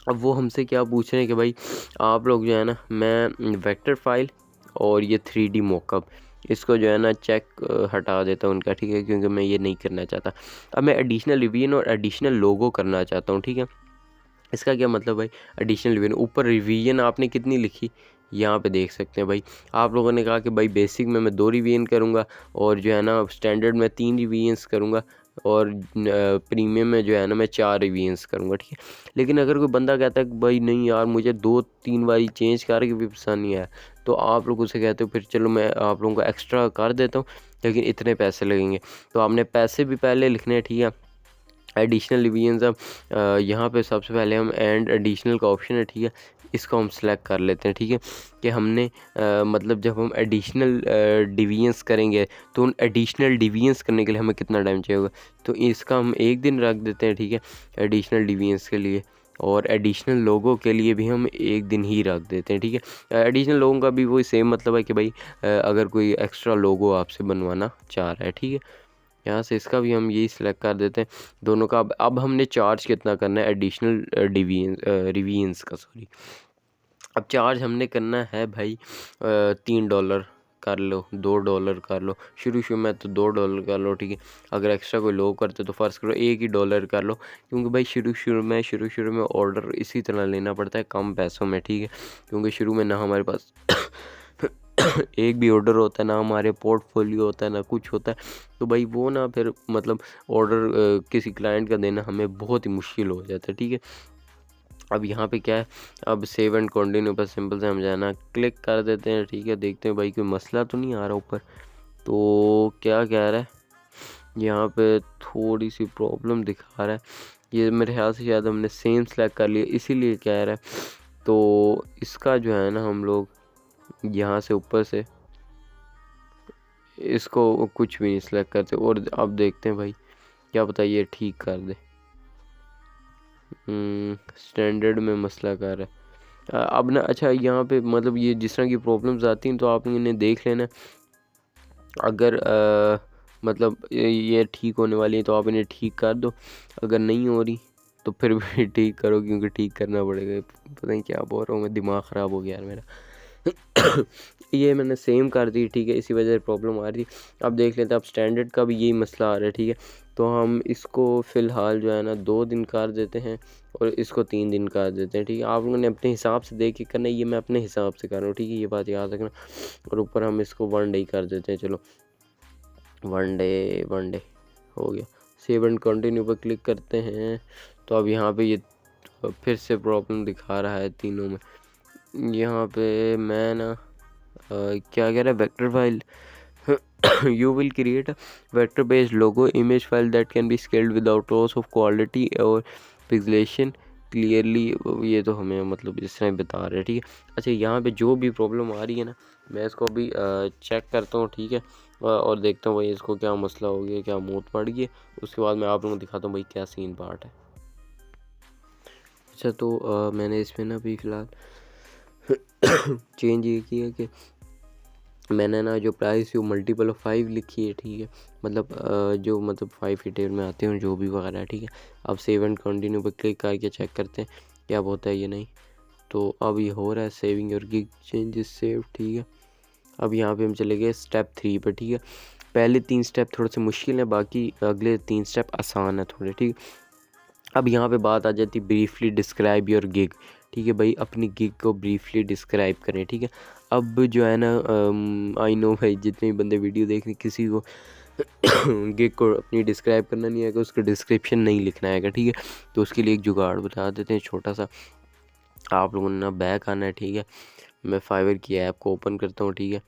अब वो हमसे क्या पूछ रहे हैं कि भाई आप लोग जो है ना, मैं वेक्टर फाइल और ये 3D मॉकअप इसको जो है ना चेक हटा देता हूँ उनका, ठीक है, क्योंकि मैं ये नहीं करना चाहता। अब मैं एडिशनल रिवीजन और एडिशनल लोगो करना चाहता हूँ, ठीक है। इसका क्या मतलब भाई, एडिशनल रिवीजन, ऊपर रिवीजन आपने कितनी लिखी यहाँ पे देख सकते हैं भाई। आप लोगों ने कहा कि भाई बेसिक में मैं 2 रिवीजन करूँगा और जो है ना स्टैंडर्ड में 3 रिवीजन्स करूँगा और प्रीमियम में जो है ना मैं 4 रिवीजन्स करूँगा, ठीक है। लेकिन अगर कोई बंदा कहता है कि भाई नहीं यार मुझे 2-3 बारी चेंज करके भी पसंद नहीं आया, तो आप लोग उसे कहते हो फिर चलो मैं आप लोगों को एक्स्ट्रा कर देता हूँ, लेकिन इतने पैसे लगेंगे। तो आपने पैसे भी पहले लिखने हैं, ठीक है। एडिशनल रिवीजन्स, अब यहाँ पे सबसे पहले हम एंड एडिशनल का ऑप्शन है, ठीक है, इसको हम सेलेक्ट कर लेते हैं, ठीक है। कि हमने मतलब जब हम एडिशनल डिवीजन्स करेंगे तो उन एडिशनल डिवीजन्स करने के लिए हमें कितना टाइम चाहिए होगा, तो इसका हम एक दिन रख देते हैं, ठीक है, एडिशनल डिवीजन्स के लिए। और एडिशनल लोगों के लिए भी हम एक दिन ही रख देते हैं, ठीक है। एडिशनल लोगों का भी वही सेम मतलब है कि भाई अगर कोई एक्स्ट्रा लोगो आपसे बनवाना चाह रहा है, ठीक है। यहाँ से इसका भी हम यही सिलेक्ट कर देते हैं दोनों का। अब हमने चार्ज कितना करना है एडिशनल रिवीजन्स का, सॉरी। अब चार्ज हमने करना है भाई $3 कर लो, $2 कर लो, शुरू में तो $2 कर लो, ठीक है। अगर एक्स्ट्रा कोई लोग करते तो फ़र्ज़ करो $1 कर लो, क्योंकि भाई शुरू में ऑर्डर इसी तरह लेना पड़ता है कम पैसों में, ठीक है। क्योंकि शुरू में ना हमारे पास एक भी ऑर्डर होता है, ना हमारे पोर्टफोलियो होता है, ना कुछ होता है, तो भाई वो ना फिर मतलब ऑर्डर किसी क्लाइंट का देना हमें बहुत ही मुश्किल हो जाता है, ठीक है। अब यहाँ पे क्या है, अब सेव एंड कंटिन्यू पर सिंपल से हम जाना क्लिक कर देते हैं, ठीक है। देखते हैं भाई कोई मसला तो नहीं आ रहा ऊपर, तो क्या कह रहा है, यहाँ पे थोड़ी सी प्रॉब्लम दिखा रहा है। ये मेरे ख्याल से शायद हमने सेम सेलेक्ट कर लिया इसीलिए कह रहा है। तो इसका जो है ना हम लोग यहाँ से ऊपर से इसको कुछ भी नहीं सेलेक्ट करते, और अब देखते हैं भाई क्या पता ये ठीक कर दे। स्टैंडर्ड में मसला कर रहा है। अब ना अच्छा यहाँ पे मतलब ये जिस तरह की प्रॉब्लम्स आती हैं तो आप इन्हें देख लेना। अगर मतलब ये ठीक होने वाली है तो आप इन्हें ठीक कर दो, अगर नहीं हो रही तो फिर भी ठीक करो, क्योंकि ठीक करना पड़ेगा। पता नहीं क्या बोल रहा हूँ मैं, दिमाग ख़राब हो गया यार मेरा। ये मैंने सेम कर दी, ठीक है, इसी वजह से प्रॉब्लम आ रही थी। अब देख लेते हैं, अब स्टैंडर्ड का भी यही मसला आ रहा है, ठीक है। तो हम इसको फ़िलहाल जो है ना 2 दिन कर देते हैं और इसको 3 दिन कर देते हैं, ठीक है। आप लोगों ने अपने हिसाब से देख के करना है, ये मैं अपने हिसाब से कर रहा हूँ, ठीक है, ये बात याद रखना। और ऊपर हम इसको 1 डे कर देते हैं, चलो 1 डे हो गया। सेव एंड कंटिन्यू पर क्लिक करते हैं, तो अब यहाँ पे ये फिर से प्रॉब्लम दिखा रहा है तीनों में। यहाँ पे मैं ना क्या कह रहा है, vector file you will create a vector based logo image file that can be scaled without loss of quality or pixelation clearly। ये तो हमें मतलब इस तरह बता रहे हैं, ठीक है। अच्छा, यहाँ पे जो भी प्रॉब्लम आ रही है ना मैं इसको अभी चेक करता हूँ, ठीक है, और देखता हूँ भाई इसको क्या मसला हो गया, क्या मौत पड़ गई है। उसके बाद मैं आप लोगों को दिखाता हूँ भाई क्या सीन पार्ट है। अच्छा, तो मैंने इसमें ना अभी फ़िलहाल चेंज ये किया कि मैंने ना जो प्राइस वो मल्टीपल ऑफ 5 लिखी है, ठीक है, मतलब जो मतलब 5 की टेबल में आते हैं जो भी वगैरह, ठीक है। अब सेव एंड कंटिन्यू पर क्लिक करके चेक करते हैं क्या होता है ये नहीं। तो अब ये हो रहा है saving your gig changes save, ठीक है। अब यहाँ पे हम चले गए स्टेप 3 पर, ठीक है। पहले 3 स्टेप थोड़े से मुश्किल हैं, बाकी अगले 3 स्टेप आसान है थोड़े, ठीक है। अब यहाँ पे बात आ जाती ब्रीफली डिस्क्राइब योर गिग, ठीक है भाई, अपनी गिग को ब्रीफली डिस्क्राइब करें, ठीक है। अब जो है ना आई नो भाई जितने भी बंदे वीडियो देख रहे किसी को गिग को अपनी डिस्क्राइब करना नहीं आएगा, उसका डिस्क्रिप्शन नहीं लिखना आएगा, ठीक है। तो उसके लिए एक जुगाड़ बता देते हैं छोटा सा। आप लोगों ने ना बैक आना है, ठीक है। मैं फाइवर की ऐप को ओपन करता हूँ, ठीक है।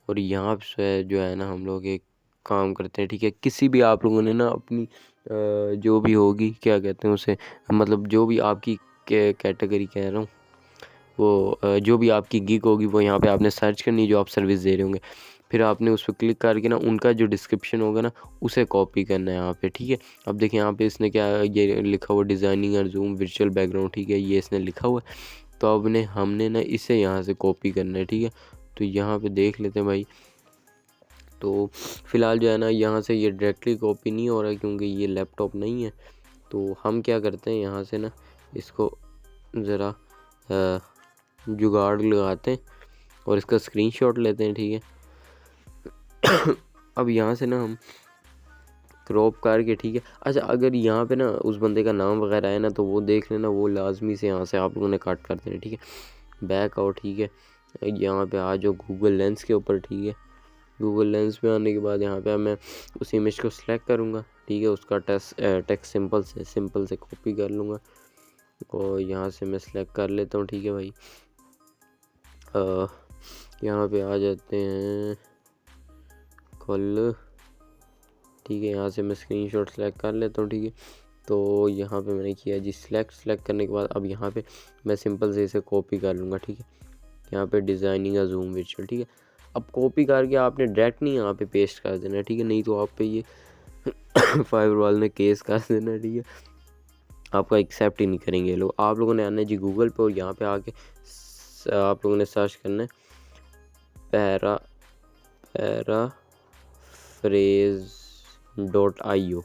और यहाँ से जो है ना हम लोग एक काम करते हैं, ठीक है। किसी भी आप लोगों ने ना अपनी जो भी होगी, क्या कहते हैं उसे, मतलब जो भी आपकी कैटेगरी कह रहा हूँ, वो जो भी आपकी गिग होगी वो यहाँ पे आपने सर्च करनी है, जो आप सर्विस दे रहे होंगे। फिर आपने उस पर क्लिक करके ना उनका जो डिस्क्रिप्शन होगा ना उसे कॉपी करना है यहाँ पे, ठीक है। अब देखिए यहाँ पे इसने क्या ये लिखा हुआ, डिज़ाइनिंग और जूम वर्चुअल बैकग्राउंड, ठीक है, ये इसने लिखा हुआ है। तो अब हमने ना इसे यहाँ से कॉपी करना है, ठीक है। तो यहाँ पे देख लेते हैं भाई। तो फ़िलहाल जो है ना यहाँ से ये डायरेक्टली कॉपी नहीं हो रहा क्योंकि ये लैपटॉप नहीं है। तो हम क्या करते हैं, यहाँ से ना इसको ज़रा जुगाड़ लगाते हैं और इसका स्क्रीनशॉट लेते हैं, ठीक है। अब यहाँ से ना हम क्रॉप करके, ठीक है। अच्छा, अगर यहाँ पे ना उस बंदे का नाम वगैरह है ना तो वो देख लेना, वो लाजमी से यहाँ से आप लोगों ने कट कर देना, ठीक है। बैक आओ, ठीक है। यहाँ पे आ जाओ गूगल लेंस के ऊपर, ठीक है। गूगल लेंस पे आने के बाद यहाँ पे मैं उस इमेज को सिलेक्ट करूँगा, ठीक है। उसका टेक्स्ट सिंपल से कॉपी कर लूँगा और यहाँ से मैं सिलेक्ट कर लेता हूँ, ठीक है भाई। यहाँ पे आ जाते हैं कल, ठीक है। यहाँ से मैं स्क्रीनशॉट सेलेक्ट कर लेता हूँ, ठीक है। तो यहाँ पे मैंने किया जी सेलेक्ट करने के बाद अब यहाँ पे मैं सिंपल से इसे कॉपी कर लूँगा, ठीक है। यहाँ पे डिज़ाइनिंग या जूम वर्चुअल, ठीक है। अब कॉपी करके आपने डायरेक्ट नहीं यहाँ पे पेस्ट कर देना, ठीक है, नहीं तो आप पे ये फाइवर वाले ने केस कर देना, ठीक है। आपका एक्सेप्ट ही नहीं करेंगे लोग। आप लोगों ने आना है जी गूगल पे और यहाँ पे आके आप लोगों ने सर्च करना है paraphrase.io,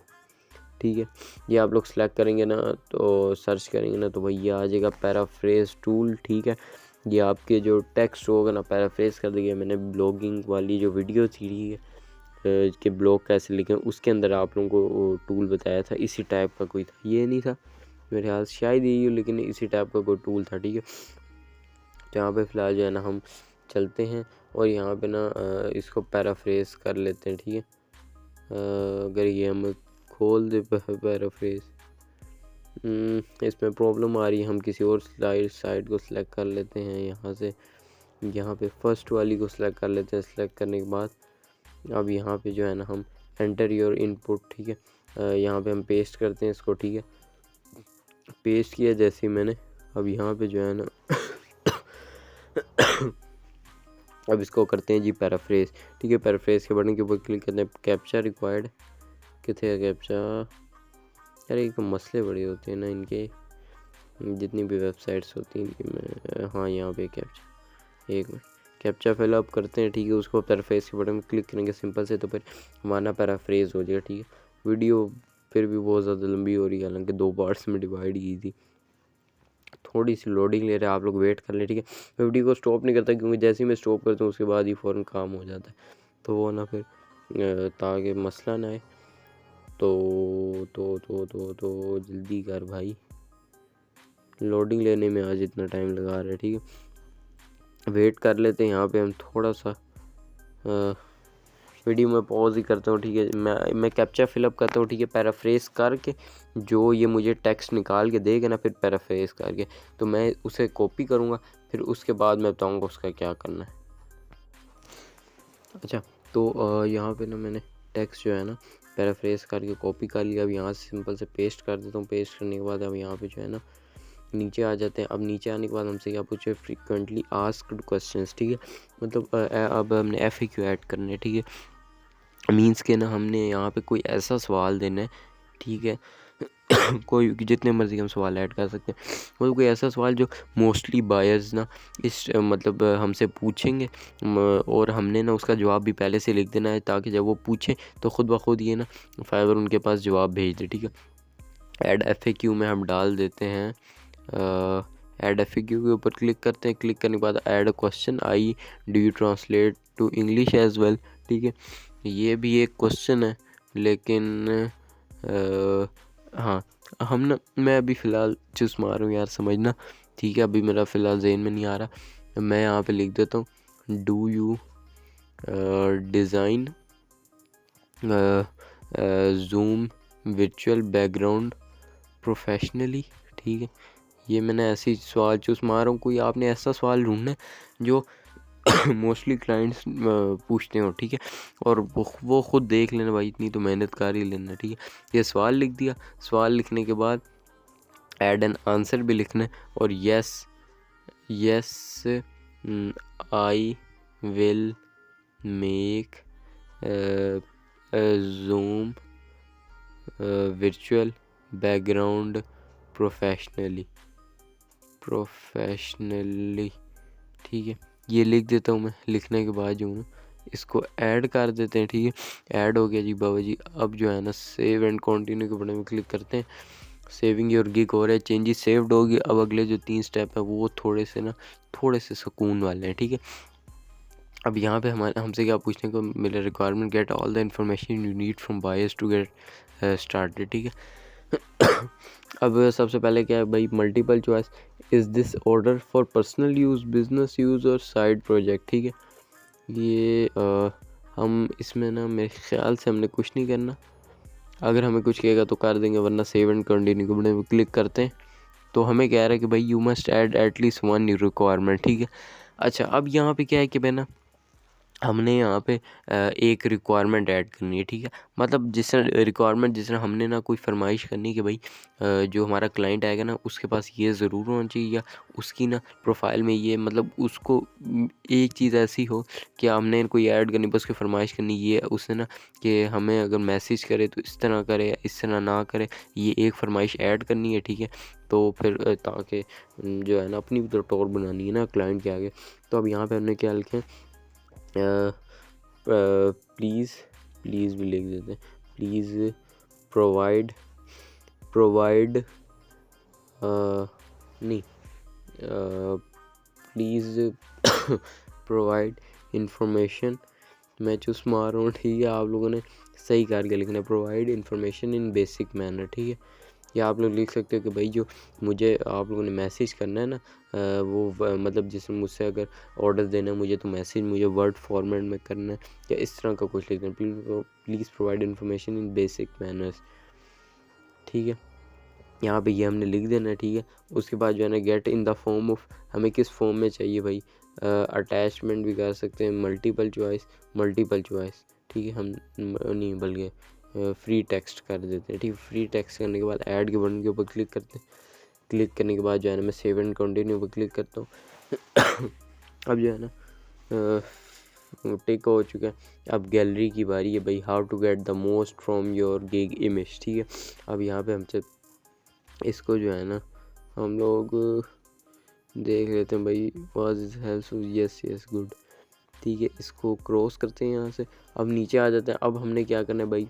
ठीक है। ये आप लोग सेलेक्ट करेंगे ना तो सर्च करेंगे ना तो भाई ये आ जाएगा पैराफ्रेज टूल, ठीक है। ये आपके जो टेक्स्ट होगा ना पैराफ्रेज कर देगा। मैंने ब्लॉगिंग वाली जो वीडियो थी, ठीक है, कि ब्लॉग कैसे लिखें, उसके अंदर आप लोगों को टूल बताया था, इसी टाइप का कोई था, ये नहीं था मेरे ख्याल शायद यही हो, लेकिन इसी टाइप का कोई टूल था, ठीक है। तो यहाँ पे फ़िलहाल जो है ना हम चलते हैं और यहाँ पे ना इसको पैराफ्रेज कर लेते हैं, ठीक है। अगर ये हम खोल दे पैराफ्रेज, इसमें प्रॉब्लम आ रही है। हम किसी और साइड को सिलेक्ट कर लेते हैं, यहाँ से यहाँ पे फर्स्ट वाली को सिलेक्ट कर लेते हैं। सिलेक्ट करने के बाद अब यहाँ पे जो है ना हम एंटर योर इनपुट, ठीक है, यहाँ पे हम पेस्ट करते हैं इसको, ठीक है। पेस्ट किया जैसे ही मैंने, अब यहाँ पे जो है ना अब इसको करते हैं जी पैराफ्रेज, ठीक है। पैराफ्रेज के बटन के ऊपर क्लिक करते हैं। कैप्चा रिक्वायर्ड कितने है कैप्चा, अरे एक मसले बड़े होते हैं ना इनके, जितनी भी वेबसाइट्स होती हैं इनकी। मैं हाँ यहाँ पे कैप्चा, एक मिनट, कैप्चा फिलअप करते हैं, ठीक है। उसको पैराफ्रेज के बटन में क्लिक करेंगे सिंपल से, तो फिर हमारा पैराफ्रेज हो जाएगा, ठीक है। वीडियो फिर भी बहुत ज़्यादा लंबी हो रही है, हालांकि 2 पार्ट्स में डिवाइड की थी। थोड़ी सी लोडिंग ले रहे हैं, आप लोग वेट कर लें, ठीक है। मैं वीडियो को स्टॉप नहीं करता क्योंकि जैसे ही मैं स्टॉप करता हूँ उसके बाद ही फ़ौरन काम हो जाता है, तो वो ना फिर ताकि मसला ना आए। तो जल्दी कर भाई, लोडिंग लेने में आज इतना टाइम लगा रहा है, ठीक है। वेट कर लेते हैं। यहाँ पे हम थोड़ा सा वीडियो में पॉज ही करता हूँ, ठीक है। मैं कैप्चा फिलअप करता हूँ, ठीक है, पैराफ्रेज करके। जो ये मुझे टेक्स्ट निकाल के देगा ना फिर पैराफ्रेज करके, तो मैं उसे कॉपी करूँगा, फिर उसके बाद मैं बताऊँगा उसका क्या करना है। अच्छा, तो यहाँ पे ना मैंने टेक्स्ट जो है ना पैराफ्रेज करके कॉपी कर लिया। अब यहाँ से सिंपल से पेस्ट कर देता हूँ। पेस्ट करने के बाद अब यहाँ पे जो है ना नीचे आ जाते हैं। अब नीचे आने के बाद हमसे क्या पूछे, फ्रीक्वेंटली आस्क्ड क्वेश्चंस, ठीक है। मतलब अब हमने FAQ ऐड करने हैं, ठीक है। मीन्स के ना हमने यहाँ पे कोई ऐसा सवाल देना है, ठीक है। कोई जितने मर्ज़ी हम सवाल ऐड कर सकते हैं, मतलब कोई ऐसा सवाल जो मोस्टली बायर्स ना इस मतलब हमसे पूछेंगे, और हमने ना उसका जवाब भी पहले से लिख देना है ताकि जब वो पूछें तो ख़ुद ब खुद ये ना फाइवर उनके पास जवाब भेज दे, ठीक है। ऐड FAQ में हम डाल देते हैं, ऐड FAQ के ऊपर क्लिक करते हैं। क्लिक करने के बाद add question I do you translate to English as well, ठीक है। ये भी एक क्वेश्चन है, लेकिन हाँ हम ना मैं अभी फ़िलहाल चूस मारूँ यार, समझना, ठीक है। अभी मेरा फ़िलहाल जहन में नहीं आ रहा। मैं यहाँ पे लिख देता हूँ do you design Zoom virtual background professionally, ठीक है। ये मैंने ऐसे ही सवाल चूस मार रहा हूँ, कोई आपने ऐसा सवाल ढूंढना है जो मोस्टली क्लाइंट्स पूछते हो, ठीक है। और वो खुद देख लेना भाई, इतनी तो मेहनत कर ही लेना, ठीक है। ये सवाल लिख दिया, सवाल लिखने के बाद ऐड एन आंसर भी लिखना है, और yes I will make zoom virtual background professionally, ठीक है। ये लिख देता हूँ मैं। लिखने के बाद जो हूँ इसको ऐड कर देते हैं, ठीक है। ऐड हो गया जी बाबा जी। अब जो है ना सेव एंड कंटिन्यू के बटन में क्लिक करते हैं। सेविंग योर गिग हो रहा है, चेंजेस सेव्ड होगी। अब अगले जो 3 स्टेप है वो थोड़े से सुकून वाले हैं, ठीक है। अब यहाँ पे हमसे क्या पूछने को मिला, requirement get all the information you need from buyers to get started, ठीक है। अब सबसे पहले क्या है भाई, multiple choice, is this order for personal use, business use और साइड प्रोजेक्ट, ठीक है। ये हम इसमें ना मेरे ख्याल से हमने कुछ नहीं करना। अगर हमें कुछ कहेगा तो कर देंगे, वरना सेव एंड कंटिन्यू के बटन पे क्लिक करते हैं। तो हमें कह रहा है कि भाई you must add at least 1 requirement, ठीक है। अच्छा, अब यहाँ पे क्या है कि भाई ना हमने यहाँ पे एक रिक्वायरमेंट ऐड करनी है, ठीक है। मतलब जिस तरह रिक्वायरमेंट, जिस तरह हमने ना कोई फरमाइश करनी कि भाई जो हमारा क्लाइंट आएगा ना उसके पास ये ज़रूर होना चाहिए, या उसकी ना प्रोफाइल में ये, मतलब उसको एक चीज़ ऐसी हो कि हमने कोई ऐड करनी, बस उसकी फरमाइश करनी ये उसने ना, कि हमें अगर मैसेज करे तो इस तरह करे या इस तरह ना करे, ये एक फरमाइश ऐड करनी है, ठीक है। तो फिर ताकि जो है ना अपनी भी तो टोर बनानी है ना क्लाइंट के आगे। तो अब यहाँ पे हमने क्या लिखे, प्लीज़ भी लिख देते हैं, प्लीज़ प्रोवाइड नहीं, प्लीज़ प्रोवाइड इंफॉर्मेशन। मैं चूस मार रहा हूँ, ठीक है। आप लोगों ने सही करके लिखना है, provide information in basic manner, ठीक है। या आप लोग लिख सकते हो कि भाई जो मुझे आप लोगों ने मैसेज करना है ना, मतलब जिसमें मुझसे अगर ऑर्डर देना है मुझे, तो मैसेज मुझे वर्ड फॉर्मेट में करना है, या इस तरह का कुछ लिखना है, please provide information in basic manners, ठीक है। यहाँ पे ये हमने लिख देना है, ठीक है। उसके बाद जो है ना get in the form of, हमें किस फॉर्म में चाहिए भाई, अटैचमेंट भी कर सकते हैं, मल्टीपल चॉइस, ठीक है। हम नहीं बल्कि फ्री टेक्स्ट कर देते हैं, ठीक है। फ्री टेक्स्ट करने के बाद ऐड के बटन के ऊपर क्लिक करते हैं। क्लिक करने के बाद जो है ना मैं सेव एंड कंटिन्यू पर क्लिक करता हूँ। अब जो है ना टिक हो चुका है। अब गैलरी की बारी है भाई, how to get the most from your gig image, ठीक है। अब यहाँ पे हमसे इसको जो है ना हम लोग देख लेते हैं भाई, was is help, yes good, ठीक है। इसको क्रॉस करते हैं यहाँ से। अब नीचे आ जाते हैं। अब हमने क्या करना है भाई,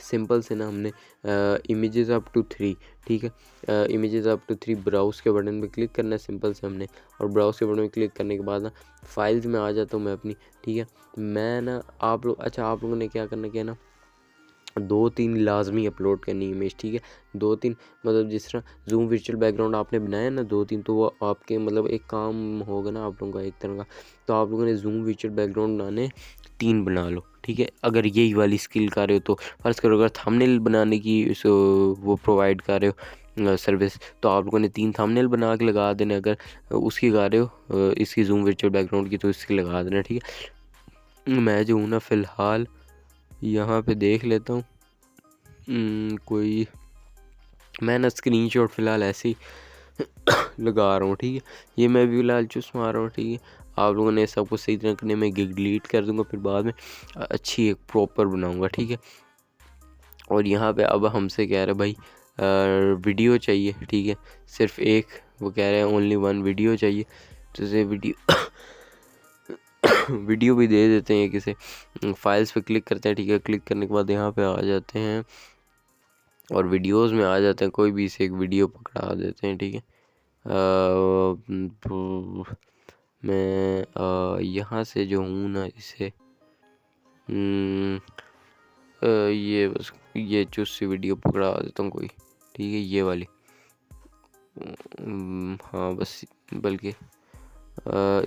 सिंपल से ना हमने इमेजेस अप टू 3, ठीक है। इमेजेस अप टू 3 ब्राउज़ के बटन पे क्लिक करना है सिंपल से हमने। और ब्राउज़ के बटन पे क्लिक करने के बाद ना फाइल्स में आ जाता हूँ मैं अपनी, ठीक है। मैं ना आप लोगों ने क्या करना, क्या ना 2-3 लाजमी अपलोड करनी इमेज, ठीक है। 2-3 मतलब जिस तरह जूम वर्चुअल बैकग्राउंड आपने बनाया ना 2-3, तो वो आपके मतलब एक काम होगा ना आप लोगों का एक तरह का। तो आप लोगों ने जूम वर्चुअल बैकग्राउंड बनाने 3 बना लो, ठीक है। अगर यही वाली स्किल कर रहे हो तो फ़र्ज़ करो, अगर थंबनेल बनाने की वो प्रोवाइड कर रहे हो सर्विस, तो आप लोगों ने 3 थंबनेल बना के लगा देने। अगर उसकी कर रहे हो इसकी जूम वर्चुअल बैकग्राउंड की, तो इसकी लगा देना, ठीक है। मैं जो हूँ ना फ़िलहाल यहाँ पे देख लेता हूँ कोई, मैं ना स्क्रीनशॉट फ़िलहाल ऐसे ही लगा रहा हूँ, ठीक है। ये मैं भी फ़िलहाल चूस मार रहा हूँ, ठीक है। आप लोगों ने सब कुछ सही तरह करने में गिग डिलीट कर दूँगा, फिर बाद में अच्छी एक प्रॉपर बनाऊँगा, ठीक है। और यहाँ पे अब हमसे कह रहे भाई वीडियो चाहिए, ठीक है। सिर्फ एक, वो कह रहे हैं ओनली 1 वीडियो चाहिए, तो इसे वीडियो भी दे देते हैं किसे। फाइल्स पे क्लिक करते हैं, ठीक है। क्लिक करने के बाद यहाँ पे आ जाते हैं और वीडियोस में आ जाते हैं, कोई भी इसे एक वीडियो पकड़ा देते हैं, ठीक है। मैं यहाँ से जो हूँ ना इसे ये बस ये चुस सी वीडियो पकड़ा देता हूँ कोई, ठीक है। ये वाली हाँ बस, बल्कि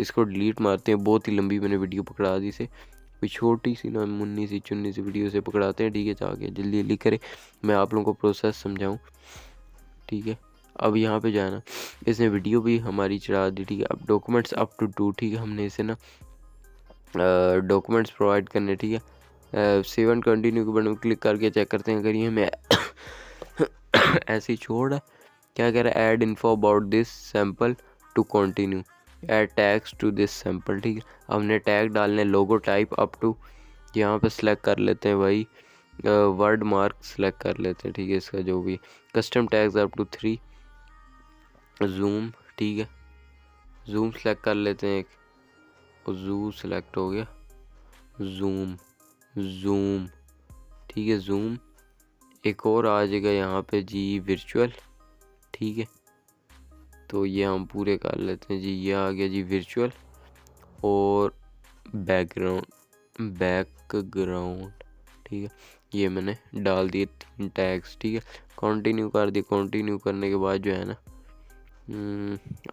इसको डिलीट मारते हैं, बहुत ही लंबी मैंने वीडियो पकड़ा दी से। कोई छोटी सी ना मुन्नी सी चुन्नी सी वीडियो से पकड़ाते हैं, ठीक है, ताकि जल्दी जल्दी करे, मैं आप लोगों को प्रोसेस समझाऊँ, ठीक है। अब यहाँ पे जो है ना इसने वीडियो भी हमारी चढ़ा दी, ठीक है। अब डॉक्यूमेंट्स अप टू 2, ठीक है, हमने इसे ना डॉक्यूमेंट्स प्रोवाइड करने, ठीक है। सेव एंड कंटिन्यू के बटन क्लिक करके चेक करते हैं अगर ये हमें ऐसे ही छोड़ है। क्या कह रहा है, add info about this sample to continue, add tags to this sample, ठीक है। हमने टैग डालने, लोगो टाइप अप टू, यहाँ पे सिलेक्ट कर लेते हैं भाई, वर्ड मार्क सेलेक्ट कर लेते हैं, ठीक है। इसका जो भी custom tags up to 3, zoom, ठीक है, जूम सेलेक्ट कर लेते हैं एक, जूम सेलेक्ट हो गया, जूम, जूम, ठीक है, जूम। एक और आ जाएगा यहाँ पे जी विर्चुअल, ठीक है। तो ये हम पूरे कर लेते हैं जी, ये आ गया जी विर्चुअल और बैकग्राउंड, बैकग्राउंड, ठीक है। ये मैंने डाल दिए 3 टैग्स, ठीक है। कंटिन्यू कर दिए, कंटिन्यू करने के बाद जो है ना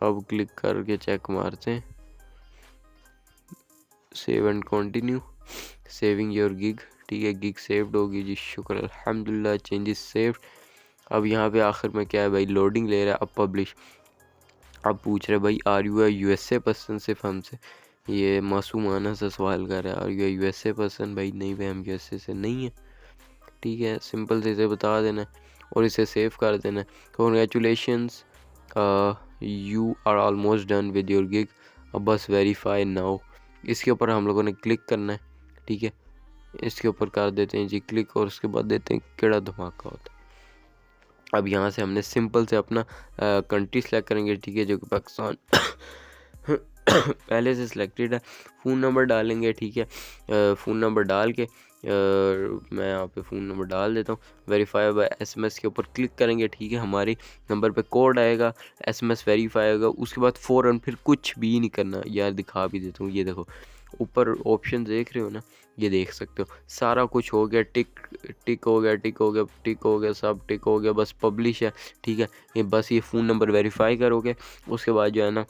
अब क्लिक करके चेक मारते हैं, save and continue, saving your gig, ठीक है, गिग सेव्ड होगी जी, शुक्र अल्हम्दुलिल्लाह, चेंजेस सेव्ड। अब यहाँ पे आखिर में क्या है भाई, लोडिंग ले रहा है। अब पब्लिश, अब पूछ रहे भाई are you a USA person, सिर्फ हमसे ये मासूमाना सा सवाल कर रहा है, are you a USA person. भाई नहीं भाई, हम यूएसए से नहीं है, ठीक है। सिंपल से इसे बता देना है और इसे सेव कर देना है। Congratulations, you are almost done with your gig, अब बस वेरीफाई नाउ, इसके ऊपर हम लोगों ने क्लिक करना है, ठीक है। इसके ऊपर कर देते हैं जी क्लिक और उसके बाद देते हैं केड़ा धमाका होता है। अब यहाँ से हमने सिंपल से अपना कंट्री सेलेक्ट करेंगे, ठीक है, जो कि पाकिस्तान पहले से सिलेक्टेड है। फ़ोन नंबर डालेंगे, ठीक है। फ़ोन नंबर डाल के मैं यहाँ पे फ़ोन नंबर डाल देता हूँ। वेरीफाई बाय एसएमएस के ऊपर क्लिक करेंगे, ठीक है। हमारे नंबर पे कोड आएगा, एसएमएस वेरीफाई होगा, उसके बाद फ़ौरन फिर कुछ भी नहीं करना। यार दिखा भी देता हूँ, ये देखो ऊपर ऑप्शन देख रहे हो ना, ये देख सकते हो, सारा कुछ हो गया, टिक टिक हो गया, टिक हो गया, टिक हो गया, सब टिक हो गया, बस पब्लिश है, ठीक है। ये बस ये फ़ोन नंबर वेरीफाई करोगे, उसके बाद जो है ना,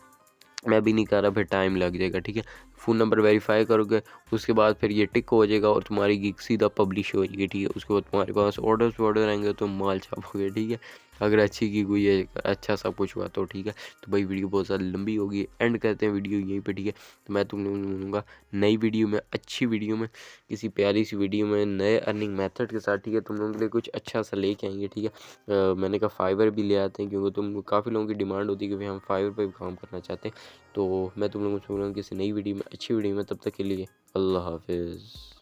मैं भी नहीं कर रहा, फिर टाइम लग जाएगा, ठीक है। फ़ोन नंबर वेरीफाई करोगे, उसके बाद फिर ये टिक हो जाएगा और तुम्हारी गिग सीधा पब्लिश हो जाएगी, ठीक है। उसके बाद तुम्हारे पास ऑर्डर आएंगे, तो माल छापोगे, ठीक है। अगर अच्छी गिग हुई है, अच्छा सब कुछ हुआ तो ठीक है। तो भाई वीडियो बहुत ज़्यादा लंबी होगी, एंड करते हैं वीडियो यहीं पे, ठीक है। तो मैं तुम लोगों को मिलूँगा नई वीडियो में, अच्छी वीडियो में, किसी प्यारी सी वीडियो में, नए अर्निंग मेथड के साथ, ठीक है। तुम लोगों के लिए कुछ अच्छा सा लेके आएंगे, ठीक है। मैंने कहा फाइवर भी ले आते हैं, क्योंकि तुम काफ़ी लोगों की डिमांड होती है कि भाई हम फाइवर पर भी काम करना चाहते हैं। तो मैं तुम लोगों से बोलूँगा किसी नई वीडियो में, अच्छी वीडियो में, तब तक के लिए अल्लाह हाफिज़।